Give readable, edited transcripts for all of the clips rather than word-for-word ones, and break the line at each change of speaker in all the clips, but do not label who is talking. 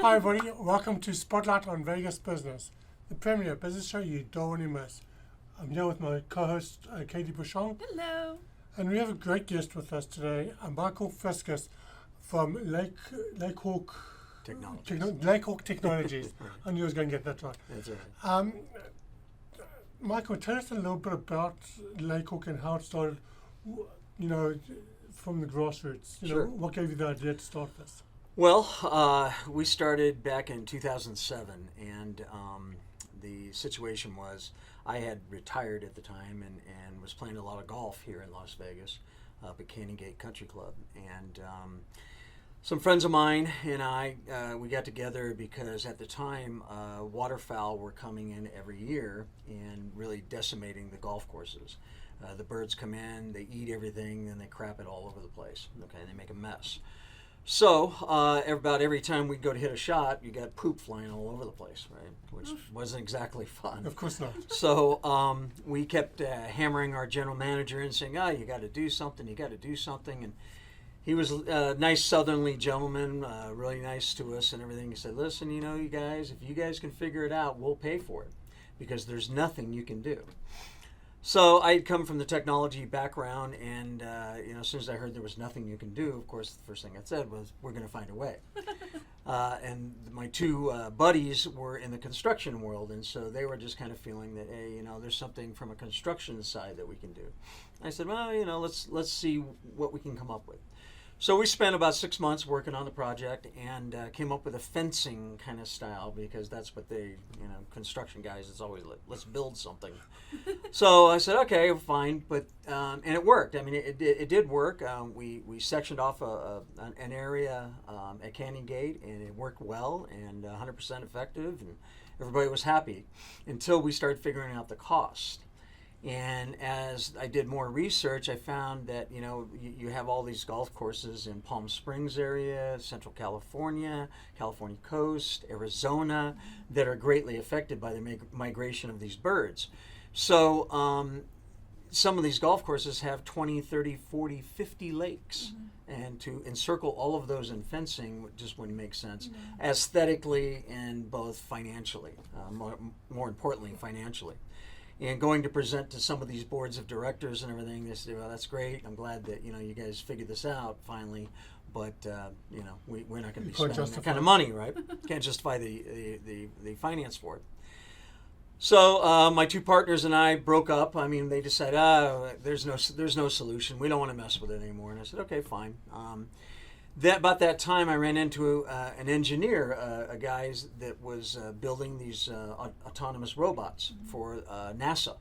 Hi everybody, welcome to Spotlight on Vegas Business, the premier business show you don't want to miss. I'm here with my co-host Katie Bouchon.
Hello.
And we have a great guest with us today, Michael Fiskus from LakeHawk Technologies. I knew I was going to get that right.
That's right.
Michael, tell us a little bit about LakeHawk and how it started, from the grassroots.
Sure.
What gave you the idea to start this?
Well, we started back in 2007, and the situation was I had retired at the time and was playing a lot of golf here in Las Vegas up at Canyon Gate Country Club. And some friends of mine and I, we got together because at the time waterfowl were coming in every year and really decimating the golf courses. The birds come in, they eat everything, and they crap it all over the place. Okay, they make a mess. So about every time we'd go to hit a shot, you got poop flying all over the place, right? Which wasn't exactly fun.
Of course not.
So we kept hammering our general manager and saying, you got to do something, you got to do something. And he was a nice southerly gentleman, really nice to us and everything. He said, listen, you guys, if you guys can figure it out, we'll pay for it because there's nothing you can do. So I had come from the technology background, and as soon as I heard there was nothing you can do, of course, the first thing I said was, we're going to find a way. And my two buddies were in the construction world, and so they were just kind of feeling that, hey, there's something from a construction side that we can do. I said, well, let's see what we can come up with. So we spent about 6 months working on the project and came up with a fencing kind of style because that's what they, construction guys, it's always like, let's build something. So I said, okay, fine, but and it worked. I mean, it did work. We sectioned off an area at Canyon Gate, and it worked well and 100% effective, and everybody was happy until we started figuring out the cost. And as I did more research, I found that, you have all these golf courses in Palm Springs area, Central California, California coast, Arizona, that are greatly affected by the migration of these birds. So some of these golf courses have 20, 30, 40, 50 lakes. Mm-hmm. And to encircle all of those in fencing just wouldn't make sense, aesthetically and both financially, more importantly, financially. And going to present to some of these boards of directors and everything, they say, well, that's great. I'm glad that, you guys figured this out finally. But, we're not going to be spending that kind of money, right? Can't justify the finance for it. So my two partners and I broke up. I mean, they decided, there's no solution. We don't want to mess with it anymore. And I said, okay, fine. About that time, I ran into an engineer, a guy that was building these autonomous robots for NASA.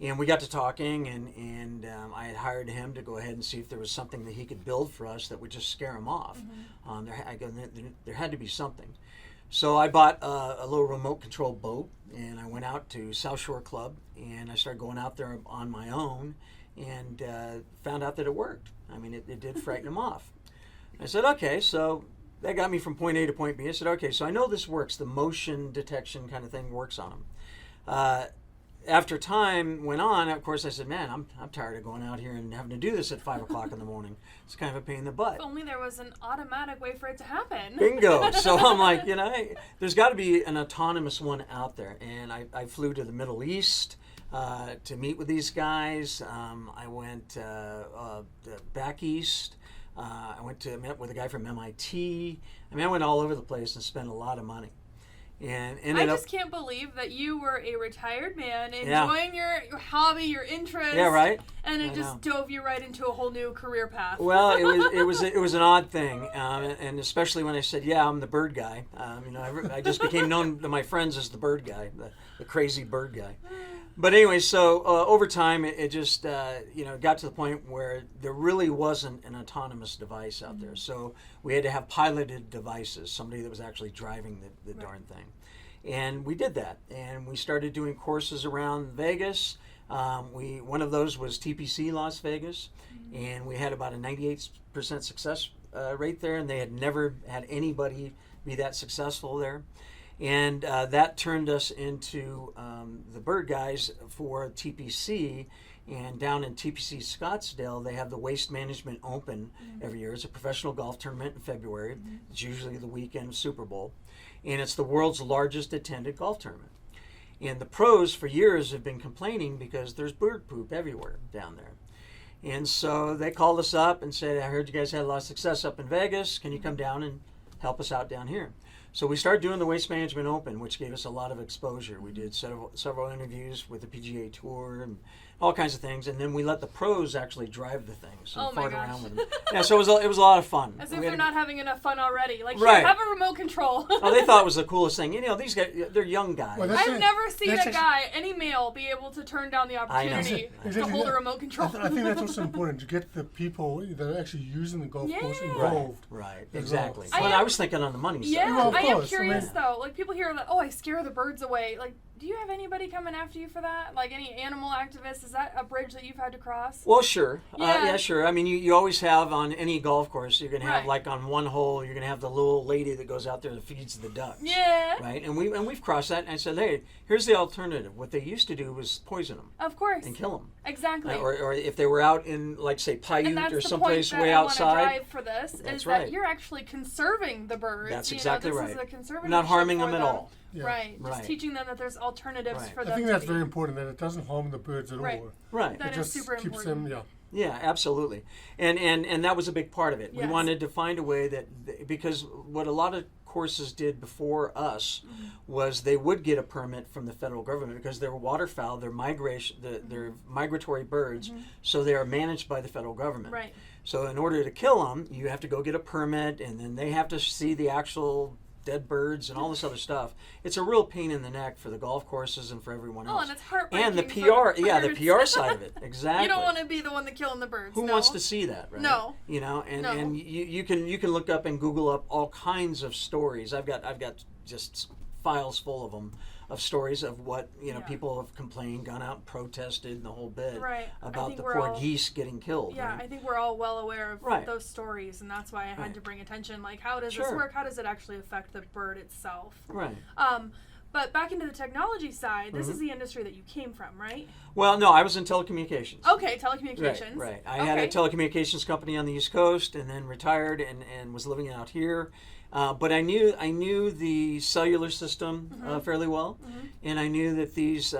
And we got to talking, and I had hired him to go ahead and see if there was something that he could build for us that would just scare him off. Mm-hmm. There had to be something. So I bought a little remote control boat, and I went out to South Shore Club, and I started going out there on my own, and found out that it worked. I mean, it did frighten him off. I said, okay, so that got me from point A to point B. I said, okay, so I know this works. The motion detection kind of thing works on them. After time went on, of course, I said, man, I'm tired of going out here and having to do this at 5 o'clock in the morning. It's kind of a pain in the butt.
If only there was an automatic way for it to happen.
Bingo. So I'm like, hey, there's got to be an autonomous one out there. And I flew to the Middle East to meet with these guys. I went back east. I met with a guy from MIT. I mean, I went all over the place and spent a lot of money. And
I just can't believe that you were a retired man enjoying your hobby, your interest.
Yeah, right.
And it just dove you right into a whole new career path.
Well, it was an odd thing, and especially when I said, I'm the bird guy. I just became known to my friends as the bird guy, the crazy bird guy. But anyway, so over time, it just got to the point where there really wasn't an autonomous device out there. So we had to have piloted devices, somebody that was actually driving the darn thing. And we did that, and we started doing courses around Vegas. One of those was TPC Las Vegas, and we had about a 98% success rate there, and they had never had anybody be that successful there. And that turned us into the bird guys for TPC, And down in TPC Scottsdale, they have the Waste Management Open every year. It's a professional golf tournament in February. It's usually the weekend of Super Bowl. And it's the world's largest attended golf tournament. And the pros for years have been complaining because there's bird poop everywhere down there. And so they called us up and said, I heard you guys had a lot of success up in Vegas. Can you come down and help us out down here? So we started doing the Waste Management Open, which gave us a lot of exposure. We did several interviews with the PGA Tour and all kinds of things, and then we let the pros actually drive the things and fart around with them. Yeah, so it was a lot of fun.
As if they're not having enough fun already. Like,
right.
Here, have a remote control.
Oh, they thought it was the coolest thing. You know, these guys, they're young guys.
Well,
I've never seen a guy, any male, be able to turn down the opportunity to hold a remote control.
I think that's also important, to get the people that are actually using the golf course involved.
Right, exactly.
Well.
Well, I was thinking on the money side.
Yeah,
Well,
I am
course.
curious though. Like, people hear that, oh, I scare the birds away. Like, do you have anybody coming after you for that? Like, any animal activists? Is that a bridge that you've had to cross?
Well, sure.
Yeah.
Yeah, sure. I mean, you always have on any golf course, you're going to have,
Right.
like on one hole, you're going to have the little lady that goes out there that feeds the ducks.
Yeah.
Right? And we've crossed that, and I said, hey, here's the alternative. What they used to do was poison them
Of course.
and kill them.
Exactly.
Or if they were out in, like, say,
and
Paiute
that's
or
the
someplace
point
way
that
outside.
I want to drive for this,
That's
is
right.
that you're actually conserving the birds.
That's
You
exactly
know, this
right.
is a conservative
Not harming
for
them at all.
Yeah.
Right. Just
Right.
teaching them that there's alternatives
Right.
for
I
them
think
to
that's
be.
very important, that it doesn't harm the birds at
Right.
all.
Right.
That
It
is
just
super
keeps
important.
them,
Yeah, absolutely. And that was a big part of it. We
Yes.
wanted to find a way that, because what a lot of courses did before us was they would get a permit from the federal government because they're waterfowl, they're they're migratory birds, so they are managed by the federal government.
Right.
So in order to kill them, you have to go get a permit, and then they have to see the actual dead birds and all this other stuff. It's a real pain in the neck for the golf courses and for everyone else.
Oh, and it's heartbreaking.
And the
for
PR, the
birds.
PR side of it, exactly.
You don't want to be the one that killing the birds.
Who
no.
wants to see that, right?
No.
You know, and,
No.
and you can look up and Google up all kinds of stories. I've got just files full of them, of stories of what people have complained, gone out and protested and the whole bit
Right. I
about
think
the
we're
poor
all-
geese getting killed.
Yeah,
right?
I think we're all well aware of
Right.
those stories, and that's why I had
Right.
to bring attention. Like, how does this
Sure.
work? How does it actually affect the bird itself?
Right.
But back into the technology side, this
Mm-hmm.
is the industry that you came from, right?
Well, no, I was in telecommunications.
Okay, telecommunications.
Right. I had a telecommunications company on the East Coast, and then retired and was living out here. But I knew the cellular system fairly well, and I knew that these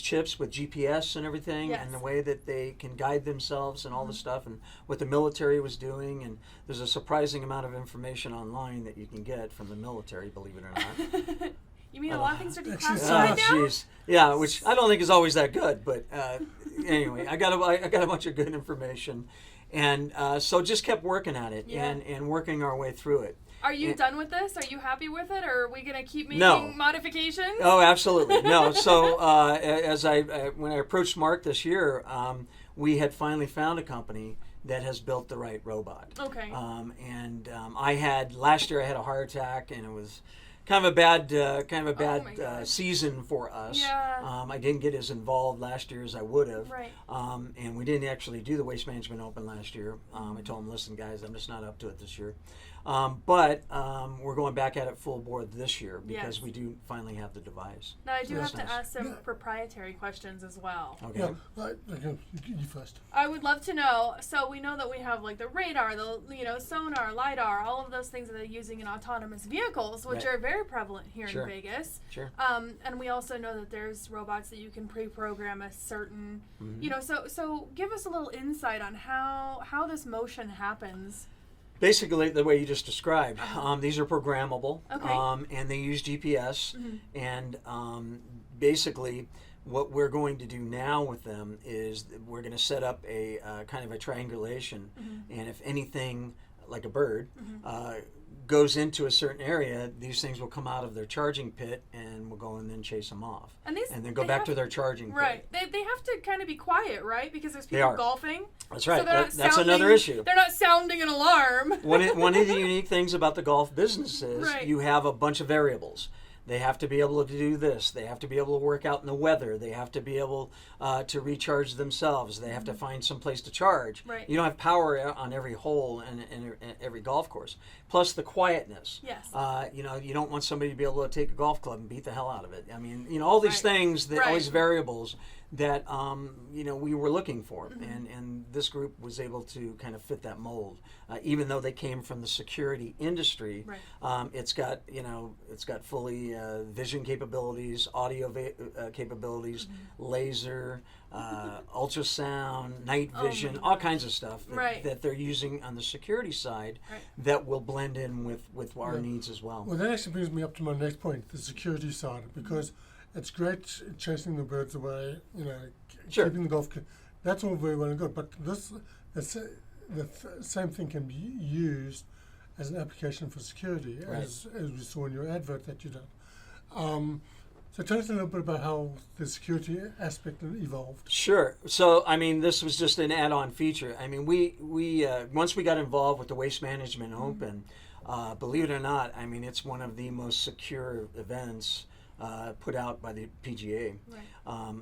chips with GPS and everything,
Yes.
and the way that they can guide themselves and all the stuff, and what the military was doing. And there's a surprising amount of information online that you can get from the military, believe it or not.
You mean a lot of things are
Actually,
declassified now?
Jeez. Yeah, which I don't think is always that good, but anyway, I got a bunch of good information, and so just kept working at it and working our way through it.
Are you done with this? Are you happy with it, or are we going to keep making
No.
modifications?
Oh, absolutely. No. So when I approached Mark this year, we had finally found a company that has built the right robot.
Okay.
Last year I had a heart attack, and it was kind of a bad
Oh my God.
season for us.
Yeah.
I didn't get as involved last year as I would have.
Right.
And we didn't actually do the Waste Management Open last year. I told them, listen, guys, I'm just not up to it this year. But we're going back at it full board this year because
Yes.
we do finally have the device.
Now, I do
That's
have to
nice.
ask some proprietary questions as well.
Okay.
Yeah. Right. Okay. You first.
I would love to know. So we know that we have like the radar, the sonar, lidar, all of those things that they're using in autonomous vehicles, which
Right.
are very prevalent here
Sure.
in Vegas.
Sure.
And we also know that there's robots that you can pre-program a certain, So give us a little insight on how this motion happens.
Basically, the way you just described, these are programmable,
Okay.
and they use GPS. And basically, what we're going to do now with them is we're going to set up a kind of a triangulation, and if anything like a bird goes into a certain area, these things will come out of their charging pit, and we'll go and then chase them off,
And these
and then go
they
back
have-
to their charging
Right.
pit.
They have to kind of be quiet, right? Because there's
They
people
are.
golfing.
That's right.
So they're not
That's
sounding-
another issue.
They're not sounding an alarm.
One of the unique things about the golf business is
Right.
you have a bunch of variables. They have to be able to do this. They have to be able to work out in the weather. They have to be able to recharge themselves. They have to find some place to charge.
Right.
You don't have power on every hole and every golf course. Plus the quietness.
Yes.
You don't want somebody to be able to take a golf club and beat the hell out of it. I mean, all these
Right.
things,
Right.
all these variables that we were looking for, and this group was able to kind of fit that mold. Even though they came from the security industry,
Right.
it's got fully vision capabilities, audio capabilities, laser, ultrasound, night vision, all kinds of stuff that they're using on the security side that will blend in with our needs as well.
Well, that actually brings me up to my next point, the security side, because it's great chasing the birds away,
Sure.
keeping the golf. That's all very well and good, but same thing can be used as an application for security, as we saw in your advert that you did. So tell us a little bit about how the security aspect evolved.
Sure. So, this was just an add-on feature. We once we got involved with the Waste Management Open, believe it or not, it's one of the most secure events put out by the PGA.
Right.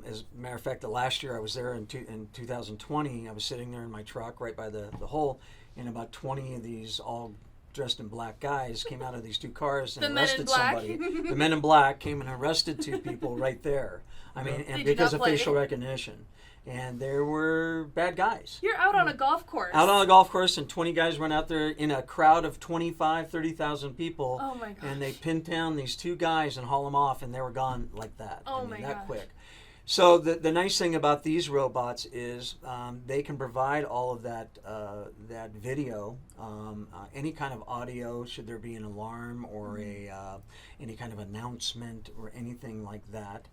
As a matter of fact, the last year I was there in 2020, I was sitting there in my truck right by the hole, and about 20 of these all dressed in black guys came out of these two cars and arrested somebody. The men in black came and arrested two people right there. And because of facial recognition. And there were bad guys.
You're out on a golf course.
Out on a golf course, and 20 guys went out there in a crowd of 30,000 people.
Oh my gosh.
And they pinned down these two guys and hauled them off, and they were gone like that.
Oh my
that
gosh.
quick. So the nice thing about these robots is they can provide all of that video, any kind of audio, should there be an alarm or any kind of announcement or anything like that.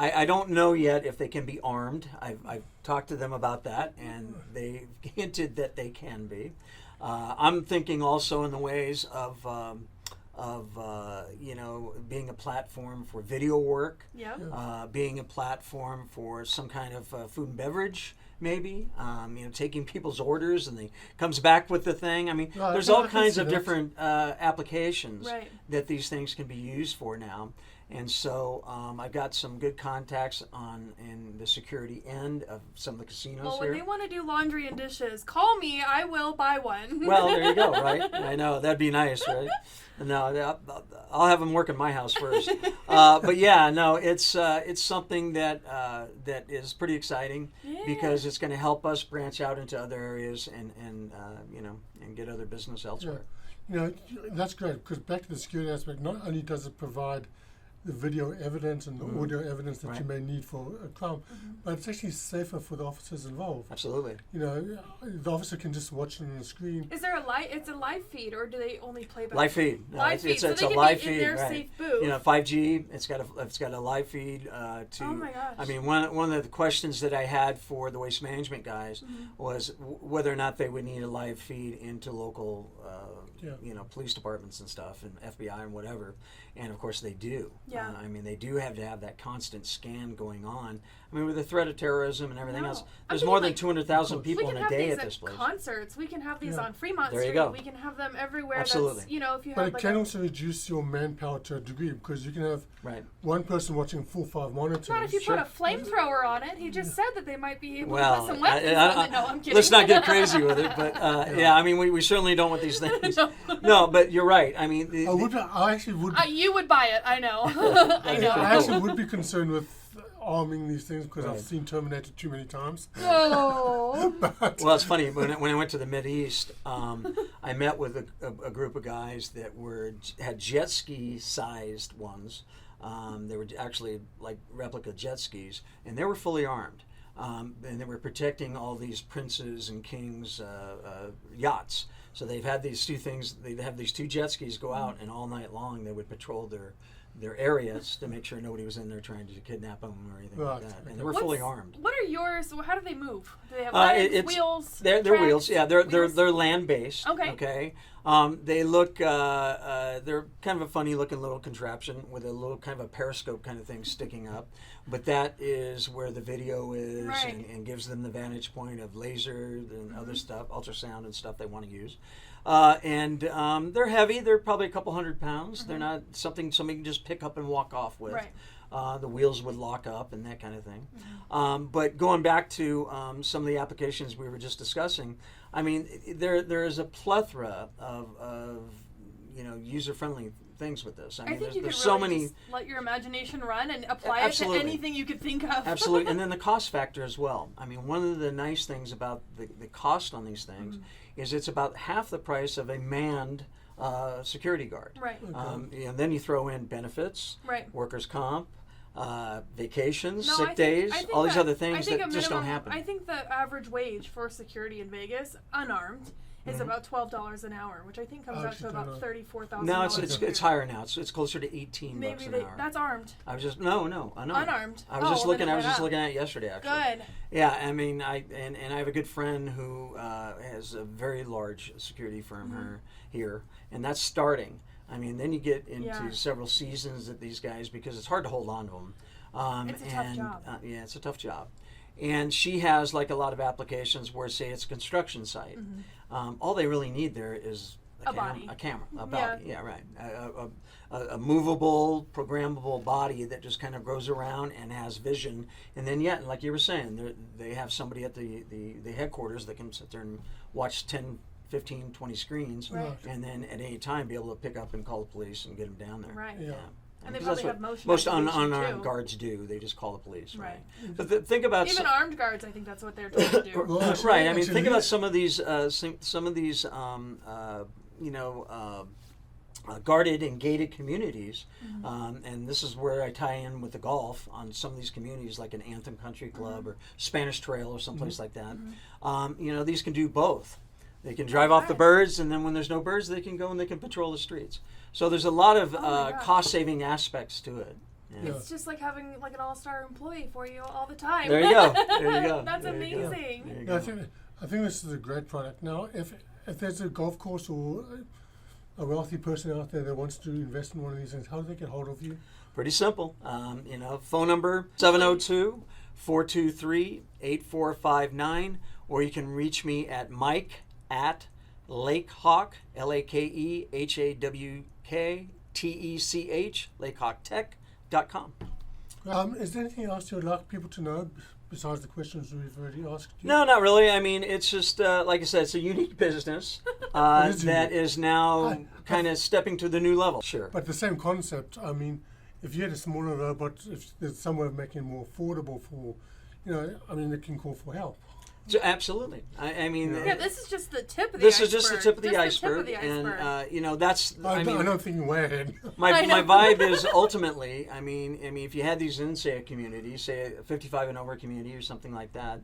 I don't know yet if they can be armed. I've talked to them about that, and they've hinted that they can be. I'm thinking also in the ways of being a platform for video work, being a platform for some kind of food and beverage, maybe. Taking people's orders, and they comes back with the thing. There's all kinds of different applications that these things can be used for now. And so I've got some good contacts in the security end of some of the casinos
Well,
here.
when they want to do laundry and dishes, call me. I will buy one.
Well, there you go, right? I know, that'd be nice, right? No, I'll have them work in my house first. But yeah, no, it's something that is pretty exciting because it's going to help us branch out into other areas and get other business elsewhere.
That's great, because back to the security aspect, not only does it provide the video evidence and the audio evidence that you may need for a crime, but it's actually safer for the officers involved.
Absolutely.
The officer can just watch it on the screen.
Is there it's a live feed, or do they only play back?
Live feed. No,
live feed.
It's
so
a
they can
live
be
feed,
in their
right?
safe booth.
5G. It's got a live feed to.
Oh my gosh.
One of the questions that I had for the waste management guys was whether or not they would need a live feed into local, police departments and stuff, and FBI and whatever. And of course they do.
Yeah.
They do have to have that constant scan going on. With the threat of terrorism and everything else, there's
I'm
more than
thinking,
200,000 people in a day at this place.
Concerts. We can have these on Fremont
There you
Street.
go.
We can have them everywhere.
Absolutely.
That's, if you
But
have
it can also reduce your manpower to a degree, because you can have one person watching full 5 monitors.
Not if you put a flamethrower on it. He just said that they might be able to put some weapons on it. No, I'm kidding.
Let's not get crazy with it. But we certainly don't want these things. No, but you're right.
I actually would.
You would buy it. I know. I know.
I actually would be concerned with arming these things, because I've seen Terminator too many times.
Oh.
Well, it's funny. When I went to the Mideast, I met with a group of guys that had jet ski sized ones. They were actually like replica jet skis, and they were fully armed. And they were protecting all these princes and kings' yachts. So they've had these two things. They have these two jet skis go out, and all night long they would patrol their areas to make sure nobody was in there trying to kidnap them or anything like that. And they were fully armed.
What are yours? How do they move? Do they have legs, wheels?
They're wheels. Yeah, they're land based.
Okay.
Okay. They look. They're kind of a funny looking little contraption with a little kind of a periscope kind of thing sticking up, but that is where the video is and gives them the vantage point of laser and other stuff, ultrasound and stuff they want to use. And they're heavy. They're probably a couple 100 pounds. They're not something somebody can just pick up and walk off with. Right. The wheels would lock up and that kind of thing. But going back to some of the applications we were just discussing, there is a plethora of user-friendly things with this. I
I
mean,
think you
there's
could
so
really
many.
just let your imagination run and apply
Absolutely.
it to anything you could think of.
Absolutely, and then the cost factor as well. I mean, one of the nice things about the cost on these things is it's about half the price of a manned security guard.
Right.
And then you throw in benefits,
Right.
workers' comp, vacations,
No,
sick days, all these other things that just don't happen.
I think the average wage for security in Vegas, unarmed, is about $12 an hour, which I think comes out to about $34,000.
No, it's higher now. It's closer to $18
Maybe
bucks an
they,
hour.
that's armed.
I was just unarmed.
Unarmed.
I was just
well,
looking.
then
I was
it
just
went
looking
up.
at it yesterday, actually.
Good.
Yeah, I mean, I have a good friend who has a very large security firm here, and that's starting. I mean, then you get into several seasons at these guys because it's hard to hold on to them.
It's a tough job.
Yeah, it's a tough job. And she has like a lot of applications where, say, it's a construction site. All they really need there is a camera, a body. Yeah, right. A movable, programmable body that just kind of goes around and has vision. And then, like you were saying, they have somebody at the headquarters that can sit there and watch 10, 15, 20 screens,
Right.
and then at any time be able to pick up and call the police and get them down there.
Right.
Yeah.
And they
Because
probably
that's
have motion
most
activation,
unarmed
too.
guards do. They just call the police, right?
Right.
But think about
Even armed guards, I think that's what they're trying to do.
Well, actually-
right. I mean,
actually,
think
yeah.
about some of these, guarded and gated communities, and this is where I tie in with the golf on some of these communities, like an Anthem Country Club or Spanish Trail or someplace like that. These can do both. They can drive off the birds, and then when there's no birds, they can go and they can patrol the streets. So there's a lot of
gosh.
cost-saving aspects to it. Yeah.
It's just like having like an all-star employee for you all the time.
There you go. There you go.
That's
There you go.
amazing.
There you
Yeah,
go.
I think this is a great product. Now, if there's a golf course or a wealthy person out there that wants to invest in one of these things, how do they get hold of you?
Pretty simple. Phone number 702-423-8459, or you can reach me at Mike at LakeHawk, LakeHawktech, LakeHawkTech.com.
Is there anything else you'd like people to know besides the questions we've already asked you?
No, not really. I mean, it's just, like I said, it's a unique business
is
that
unique.
is now kind of stepping to the new level. Sure.
But the same concept, I mean, if you had a smaller robot, if there's some way of making it more affordable for, it can call for help.
Absolutely. I mean,
Yeah, this is just the tip of the
this
iceberg.
is just the tip of the iceberg,
tip of the
and
iceberg.
that's.
I don't think way ahead.
My
I know.
vibe is ultimately, I mean, if you had these in, say, a community, say a 55 and over community or something like that,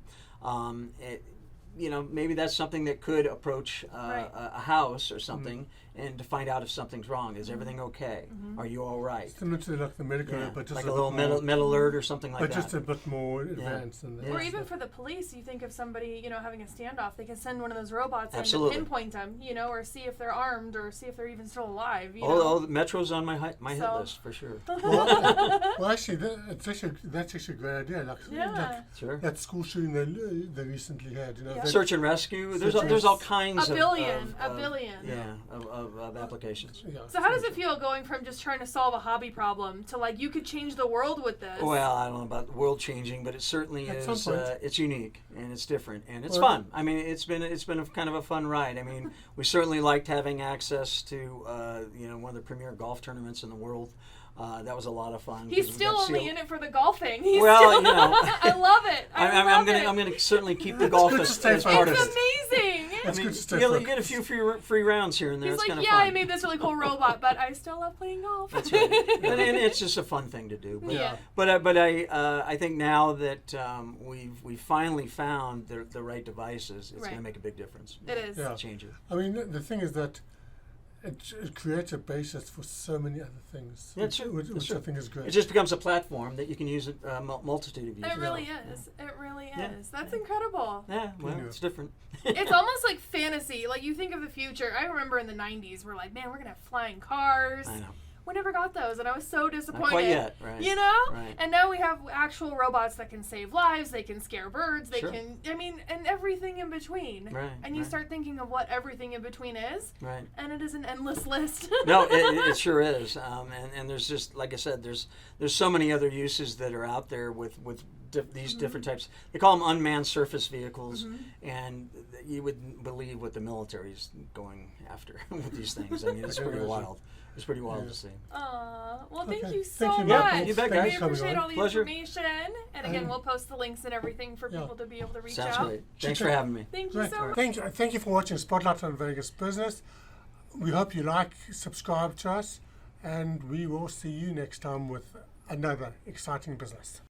maybe that's something that could approach
Right.
a house or something and to find out if something's wrong. Is everything okay? Are you all right?
Similar to like the medical,
Yeah,
but just
like
a
a little
bit more,
metal alert or something like
but
that.
just a bit more advanced than that.
Yeah.
Or even for the police, you think of somebody, having a standoff, they can send one of those robots in to
Absolutely.
pinpoint them, or see if they're armed or see if they're even still alive.
The Metro's on my hit
So-
list for sure.
Well, actually, that's actually a great idea. Like,
Yeah.
Sure.
that school shooting they recently had,
Yeah.
that-
Search and rescue. There's
Search-
all kinds
A
of
billion.
of applications.
yeah,
So how does it feel going from just trying to solve a hobby problem to like you could change the world with this?
Well, I don't know about world changing, but it certainly
At
is.
some point.
It's unique and it's different and it's
Well-
fun. I mean, it's been a kind of a fun ride. I mean, we certainly liked having access to one of the premier golf tournaments in the world. That was a lot of fun.
He's
'cause we
still
got to see
only in it for the golfing. He's
Well,
still, I love it.
I'm gonna certainly keep the golf
good
as
to stay
part of
It's
it.
amazing.
That's
I mean,
good to stay
you
focused.
get a few free rounds here and there.
He's
It's
like,
kind of
yeah,
fun.
I made this really cool robot, but I still love playing golf.
That's right. and it's just a fun thing to do. But,
Yeah.
I think now that we've finally found the right devices, it's
Right.
going to make a big difference.
It is.
Yeah.
Change it.
I mean, the thing is that it creates a basis for so many other things,
Yeah, it's true.
which
It's
I
true.
think is great.
It just becomes a platform that you can use a multitude of uses.
It really is. It really
Yeah.
is. That's incredible.
Yeah, well,
Yeah.
it's different.
It's almost like fantasy. Like you think of the future. I remember in the 90s, we're like, man, we're going to have flying cars.
I know.
We never got those, and I was so disappointed.
Not quite yet, right?
You know?
Right.
And now we have actual robots that can save lives, they can scare birds, they
Sure.
can, and everything in between.
Right,
And you
right.
start thinking of what everything in between is,
Right.
and it is an endless list.
No, it sure is. And there's just, like I said, there's so many other uses that are out there with these different types. They call them unmanned surface vehicles, and you wouldn't believe what the military's going after with these things. I mean, it's pretty wild. was pretty wild
Yeah.
to see.
Well, thank
Okay.
you so
Thank you,
much.
Yeah, you bet,
We
guys.
Thanks for coming
appreciate
on.
all the
Pleasure.
information. And again,
And-
we'll post the links and everything for
Yeah.
people to be able to reach
Sounds
out.
great. Thanks for having me.
Thank you
Great.
so much.
Thank you for watching Spotlight on Vegas Business. We hope you like, subscribe to us, and we will see you next time with another exciting business.